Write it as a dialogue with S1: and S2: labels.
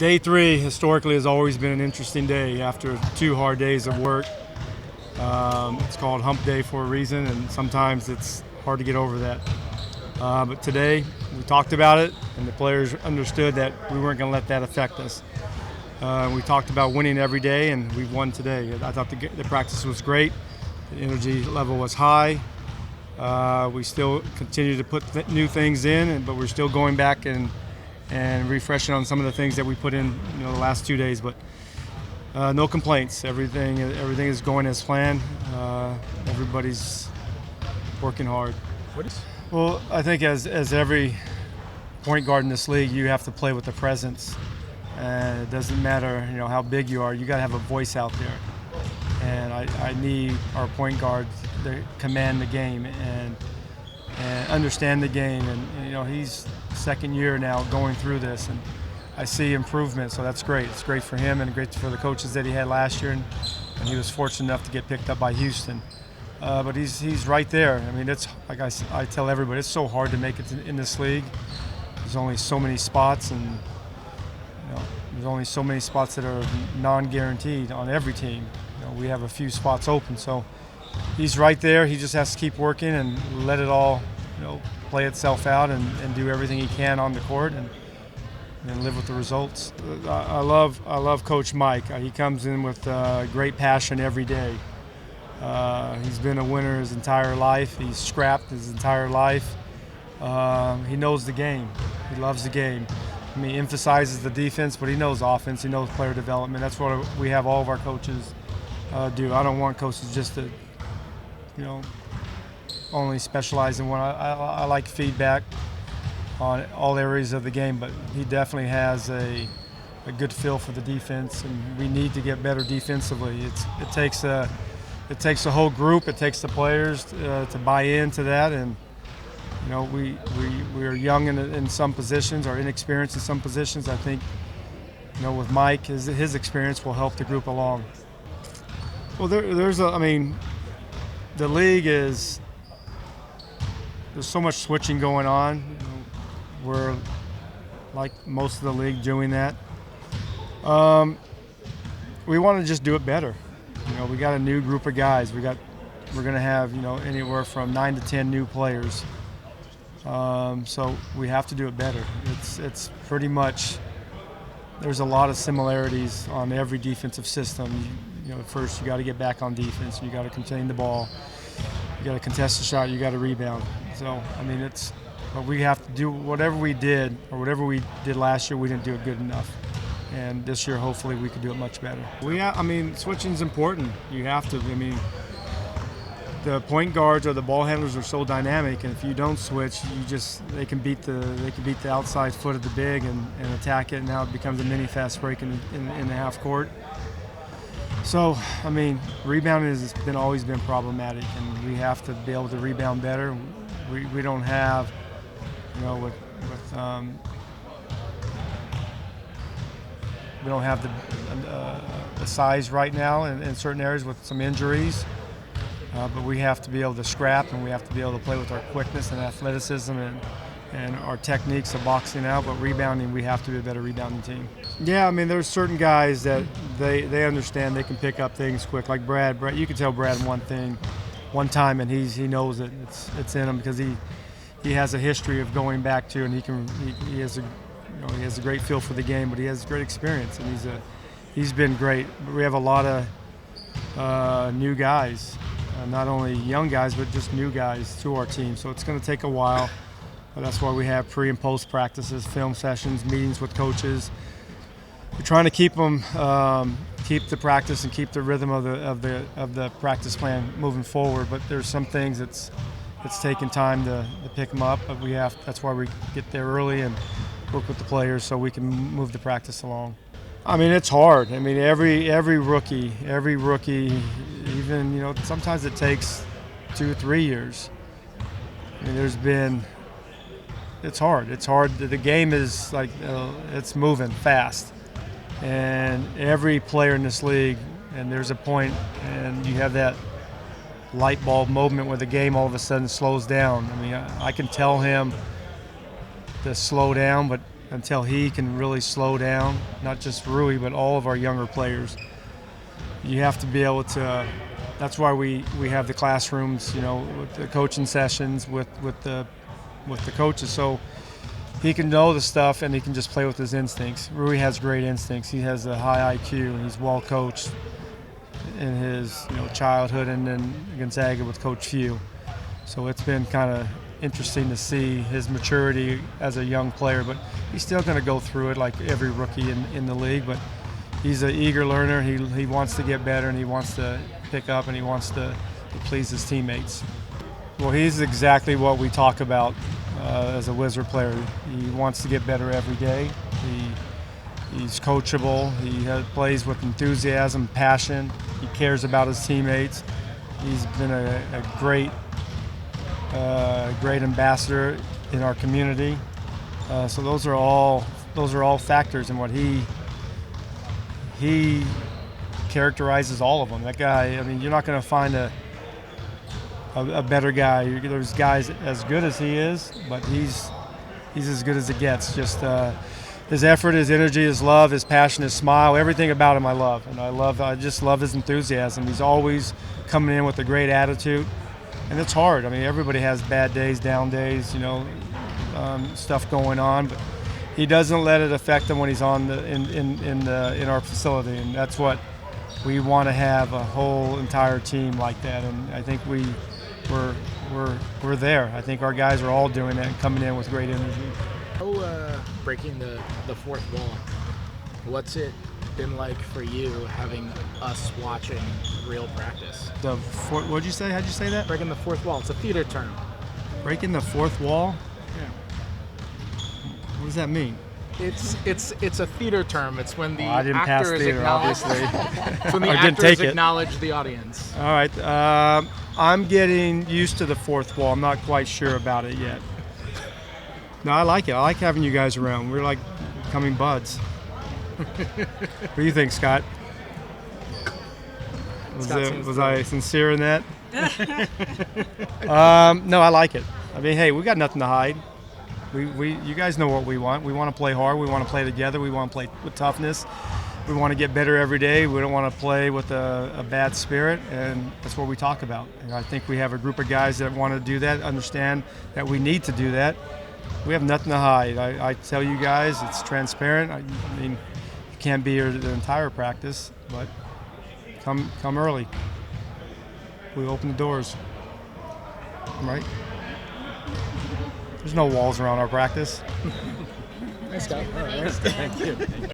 S1: Day 3 historically has always been an interesting day after 2 hard days of work. It's called hump day for a reason, and sometimes it's hard to get over that. But today we talked about it, and the players understood that we weren't going to let that affect us. We talked about winning every day, and we've won today. I thought the practice was great. The energy level was high. We still continue to put new things in, but we're still going back and refreshing on some of the things that we put in, the last 2 days. But no complaints. Everything is going as planned. Everybody's working hard. Well, I think as every point guard in this league, you have to play with the presence. And it doesn't matter, how big you are. You got to have a voice out there. And I need our point guards to command the game and understand the game. And he's second year now going through this, and I see improvement, so that's great. It's great for him and great for the coaches that he had last year, and he was fortunate enough to get picked up by Houston. But he's right there. I mean, it's like I tell everybody, it's so hard to make it in this league. There's only so many spots, and there's only so many spots that are non-guaranteed on every team. We have a few spots open, so he's right there. He just has to keep working and let it all, play itself out and do everything he can on the court and live with the results. I love Coach Mike. He comes in with great passion every day. He's been a winner his entire life. He's scrapped his entire life. He knows the game. He loves the game. He emphasizes the defense, but he knows offense. He knows player development. That's what we have all of our coaches do. I don't want coaches just to, only specialize in one. I like feedback on all areas of the game, but he definitely has a good feel for the defense, and we need to get better defensively. It takes a whole group. It takes the players to buy into that, and we are young in some positions, or inexperienced in some positions. I think with Mike, his experience will help the group along. Well, the league there's so much switching going on. We're like most of the league doing that. We want to just do it better. We got a new group of guys. We're going to have anywhere from 9 to 10 new players. So we have to do it better. It's pretty much, there's a lot of similarities on every defensive system. First you got to get back on defense. You got to contain the ball. You got to contest the shot. You got to rebound. So but we have to do whatever we did last year. We didn't do it good enough, and this year hopefully we could do it much better. Switching's important. You have to. The point guards or the ball handlers are so dynamic, and if you don't switch, they can beat the outside foot of the big and attack it, and now it becomes a mini fast break in the half court. So rebounding has always been problematic, and we have to be able to rebound better. We don't have, we don't have the size right now in certain areas with some injuries. But we have to be able to scrap, and we have to be able to play with our quickness and athleticism and our techniques of boxing out. But rebounding, we have to be a better rebounding team. Yeah, there's certain guys that they understand they can pick up things quick. Like Brad, you can tell Brad one time, and he knows it. It's in him because he has a history of going back to, and he has a great feel for the game, but he has great experience, and he's been great. But we have a lot of new guys. Not only young guys, but just new guys to our team. So it's going to take a while. But that's why we have pre and post practices, film sessions, meetings with coaches. We're trying to keep them, keep the practice and keep the rhythm of the practice plan moving forward. But there's some things it's taking time to pick them up. But that's why we get there early and work with the players so we can move the practice along. It's hard. Every rookie, even, sometimes it takes 2 or 3 years. It's hard. It's hard. The game is it's moving fast. And every player in this league, and there's a point, and you have that light bulb moment where the game all of a sudden slows down. I can tell him to slow down, but until he can really slow down, not just Rui, but all of our younger players. You have to be able to, that's why we have the classrooms, with the coaching sessions with the coaches, so he can know the stuff and he can just play with his instincts. Rui has great instincts. He has a high IQ and he's well coached in his childhood, and then Gonzaga with Coach Few. So it's been kind of interesting to see his maturity as a young player, but he's still going to go through it like every rookie in the league. But he's an eager learner. He wants to get better, and he wants to pick up, and he wants to please his teammates. Well, he's exactly what we talk about as a Wizard player. He wants to get better every day. He's coachable. He plays with enthusiasm, passion. He cares about his teammates. He's been a great ambassador in our community. So those are all factors in what he characterizes all of them. That guy, I mean, you're not going to find a better guy. There's guys as good as he is, but he's as good as it gets. Just his effort, his energy, his love, his passion, his smile, everything about him I love. And I just love his enthusiasm. He's always coming in with a great attitude. And it's hard. I mean, everybody has bad days, down days, stuff going on, but he doesn't let it affect him when he's in our facility, and that's what we want to have, a whole entire team like that. And I think we're there. I think our guys are all doing that and coming in with great energy.
S2: Breaking the fourth wall. What's it been like for you having us watching real practice?
S1: What'd you say? How'd you say that?
S2: Breaking the fourth wall. It's a theater term.
S1: Breaking the fourth wall?
S2: Yeah.
S1: What does that mean?
S2: It's a theater term. It's when the
S1: I didn't pass
S2: actors
S1: theater,
S2: acknowledge.
S1: obviously.
S2: It's when the
S1: I didn't
S2: actors
S1: take it.
S2: acknowledge the audience.
S1: All right. I'm getting used to the fourth wall. I'm not quite sure about it yet. No, I like it. I like having you guys around. We're like becoming buds. What do you think, Scott? Was I sincere in that? No, I like it. I mean, hey, we got nothing to hide. You guys know what we want. We want to play hard. We want to play together. We want to play with toughness. We want to get better every day. We don't want to play with a bad spirit, and that's what we talk about. And I think we have a group of guys that want to do that, understand that we need to do that. We have nothing to hide. I tell you guys, it's transparent. I mean, you can't be here the entire practice, but come early. We open the doors, right? There's no walls around our practice.
S2: Thanks, Scott. All right. Thank you.